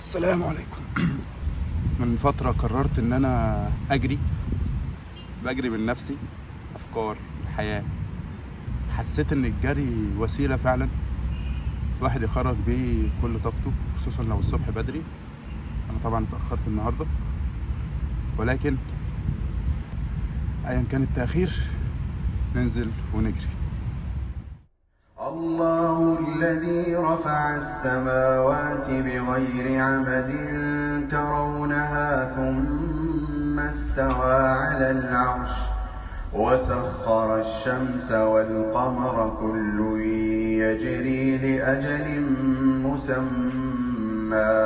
السلام عليكم. من فترة قررت ان انا بجري من نفسي، افكار الحياة. حسيت ان الجري وسيلة فعلا الواحد يخرج بيه كل طاقته، خصوصا لو الصبح بدري. انا طبعا اتأخرت النهاردة، ولكن ايا كان التأخير ننزل ونجري. الله الذي رفع السماوات بغير عمد ترونها ثم استوى على العرش وسخر الشمس والقمر كل يجري لأجل مسمى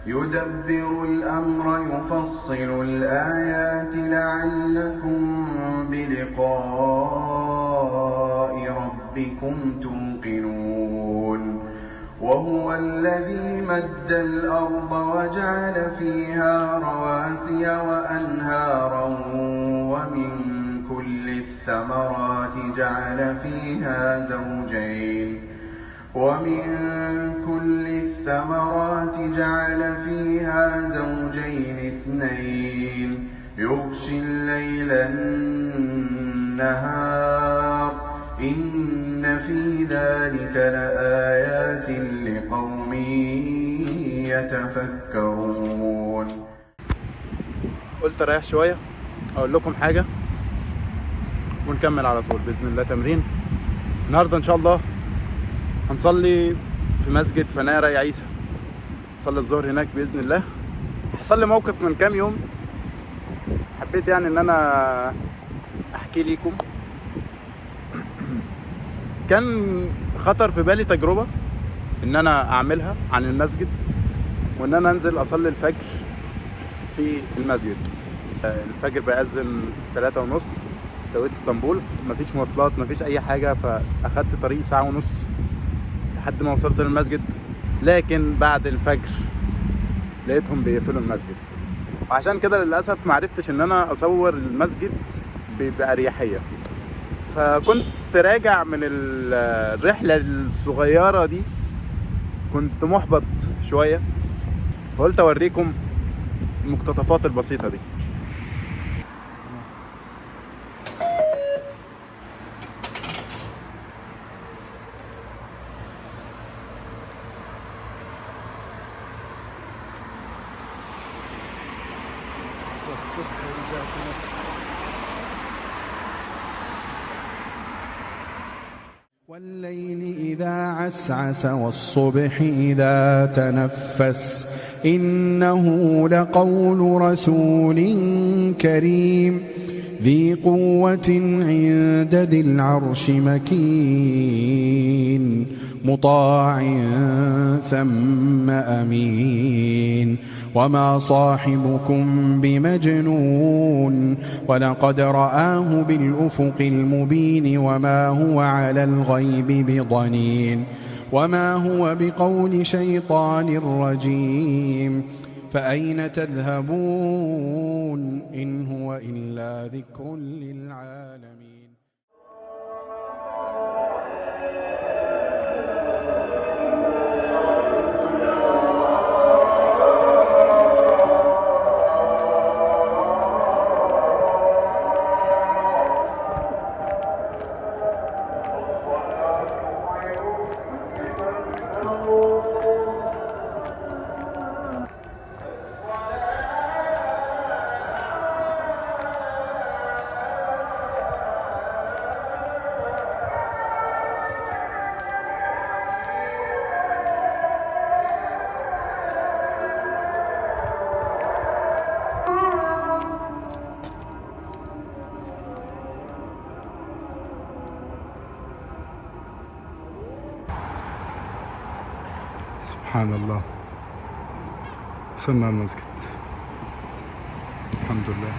يدبر الأمر يفصل الآيات لعلكم بلقاء ربكم توقنون. وهو الذي مد الأرض وجعل فيها رواسي وأنهارا ومن كل الثمرات جعل فيها زوجين اثنين يغشي الليل النهار إن في ذلك لآيات لقوم يتفكرون. قلت اريح شوية اقول لكم حاجة ونكمل على طول بإذن الله تمرين. النهاردة ان شاء الله هنصلي في مسجد فنارة يا عيسى، صلي الظهر هناك بإذن الله. حصل لي موقف من كام يوم، حبيت يعني ان انا احكي ليكم. كان خطر في بالي تجربة ان انا اعملها عن المسجد، وان انا انزل اصلي الفجر في المسجد. الفجر بيأذن 3:30 توقيت اسطنبول، مفيش مواصلات مفيش اي حاجة، فاخدت طريق 1.5 ساعة لحد ما وصلت للمسجد. لكن بعد الفجر لقيتهم بيقفلوا المسجد، وعشان كده للأسف معرفتش ان انا اصور المسجد بأريحية. فكنت راجع من الرحلة الصغيرة دي، كنت محبط شوية، فقلت اوريكم المقتطفات البسيطة دي. والصبح إذا تنفس. والليل إذا عسعس والصبح إذا تنفس إنه لقول رسول كريم ذي قوة عند ذي العرش مكين مطاع ثم أمين وما صاحبكم بمجنون ولقد رآه بالأفق المبين وما هو على الغيب بضنين وما هو بقول شيطان رجيم فأين تذهبون إن هو إلا ذكر للعالمين. سبحان الله، وصلنا المسجد الحمد لله.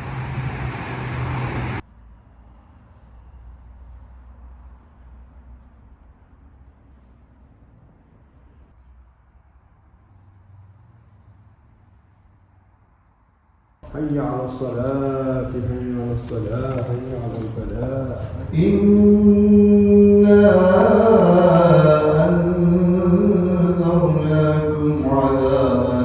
حي على الصلاة حي على الصلاة حي على الفلاح. إنا أنذرناكم عذابا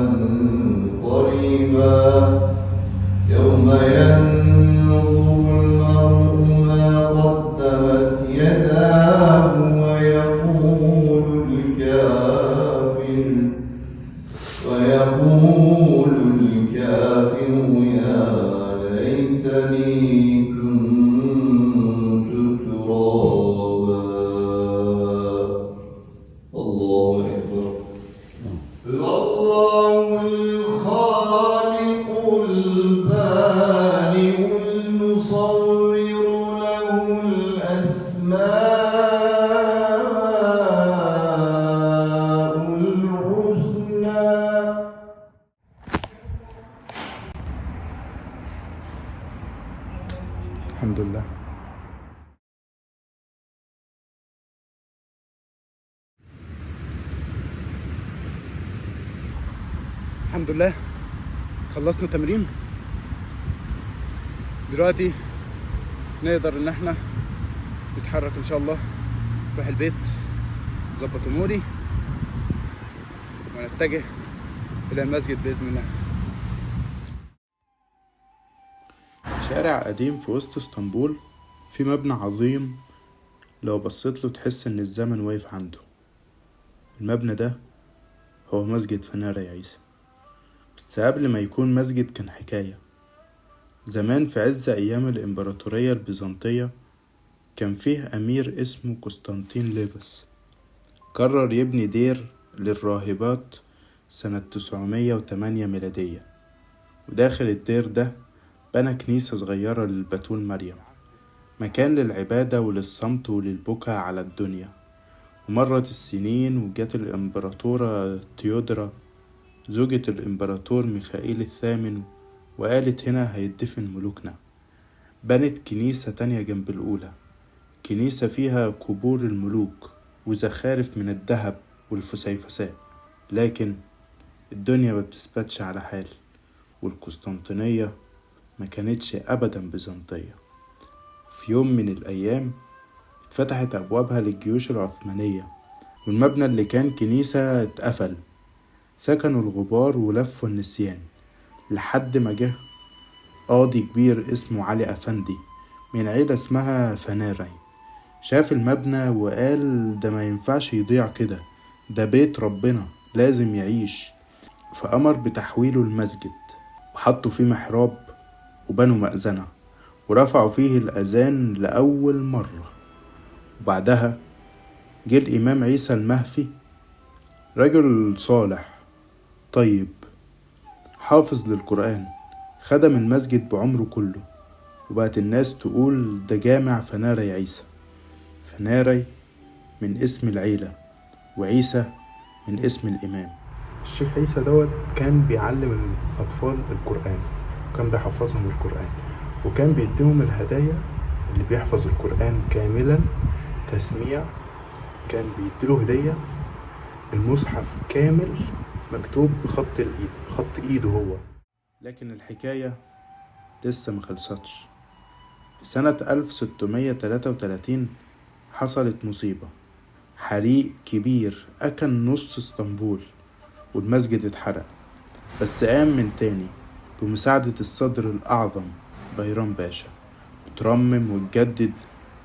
الحمد لله. الحمد لله خلصنا تمرين. دلوقتي نقدر ان احنا نتحرك ان شاء الله، نروح البيت نظبط اموري ونتجه الى المسجد باذن الله. شارع قديم في وسط اسطنبول، في مبنى عظيم لو بصيت له تحس ان الزمن واقف عنده. المبنى ده هو مسجد فنارة يا عيسى، بس قبل ما يكون مسجد كان حكاية. زمان في عز أيام الإمبراطورية البيزنطية كان فيه أمير اسمه قسطنطين ليبس، قرر يبني دير للراهبات سنة 908 ميلادية. وداخل الدير ده بنى كنيسة صغيرة للبتول مريم، مكان للعبادة وللصمت وللبكاء على الدنيا. ومرت السنين وجت الإمبراطورة تيودرا زوجة الإمبراطور ميخائيل الثامن، وقالت هنا هيدفن ملوكنا. بنت كنيسة تانية جنب الأولى، كنيسة فيها قبور الملوك وزخارف من الذهب والفسيفساء. لكن الدنيا ما بتثبتش على حال، والقسطنطينية ما كانتش أبدا بيزنطية. في يوم من الأيام اتفتحت أبوابها للجيوش العثمانية، والمبنى اللي كان كنيسة اتقفل. سكنوا الغبار ولفوا النسيان لحد ما جه قاضي كبير اسمه علي أفندي من عيلة اسمها فناري. شاف المبنى وقال ده ما ينفعش يضيع كده، ده بيت ربنا لازم يعيش. فأمر بتحويله المسجد، وحطوا فيه محراب وبنوا مأذنة ورفعوا فيه الأذان لأول مرة. وبعدها جه الإمام عيسى المهفي، رجل صالح طيب حافظ للقرآن، خدم المسجد بعمره كله. وبقت الناس تقول ده جامع فناري عيسى. فناري من اسم العيلة، وعيسى من اسم الإمام. الشيخ عيسى دوت كان بيعلم الأطفال القرآن، وكان بيحفظهم القرآن، وكان بيديهم الهدايا. اللي بيحفظ القرآن كاملا تسميع كان بيديله هدية المصحف كامل مكتوب بخط الإيد، بخط إيده هو. لكن الحكاية لسه مخلصتش. في سنة 1633 حصلت مصيبة، حريق كبير أكل نص اسطنبول، والمسجد اتحرق. بس قام من تاني بمساعدة الصدر الأعظم بيرام باشا، وترمم واتجدد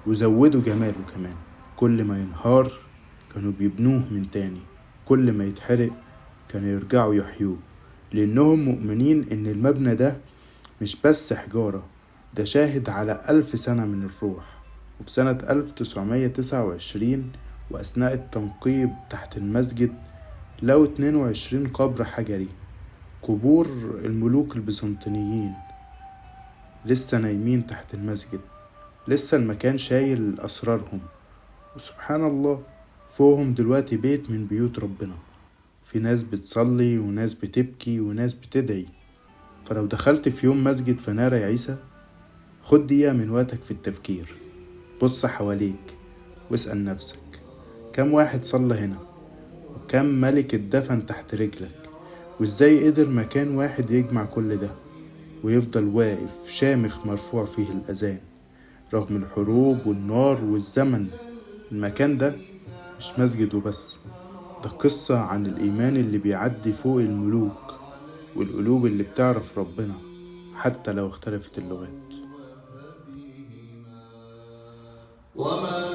وزودوا جماله كمان. كل ما ينهار كانوا بيبنوه من تاني، كل ما يتحرق كانوا يرجعوا يحيوه، لأنهم مؤمنين إن المبنى ده مش بس حجارة، ده شاهد على 1000 سنة من الروح. وفي سنة 1929 وأثناء التنقيب تحت المسجد لقوا 22 قبر حجري، قبور الملوك البيزنطيين لسه نايمين تحت المسجد، لسه المكان شايل أسرارهم. وسبحان الله فوقهم دلوقتي بيت من بيوت ربنا، في ناس بتصلي وناس بتبكي وناس بتدعي. فلو دخلت في يوم مسجد فنارة يا عيسى، خد دقيقة من وقتك في التفكير، بص حواليك واسأل نفسك كم واحد صلى هنا، وكم ملك اتدفن تحت رجلك، وازاي قدر مكان واحد يجمع كل ده ويفضل واقف شامخ مرفوع فيه الأذان رغم الحروب والنار والزمن. المكان ده مش مسجد وبس، ده قصة عن الإيمان اللي بيعدي فوق الملوك، والقلوب اللي بتعرف ربنا حتى لو اختلفت اللغات. وما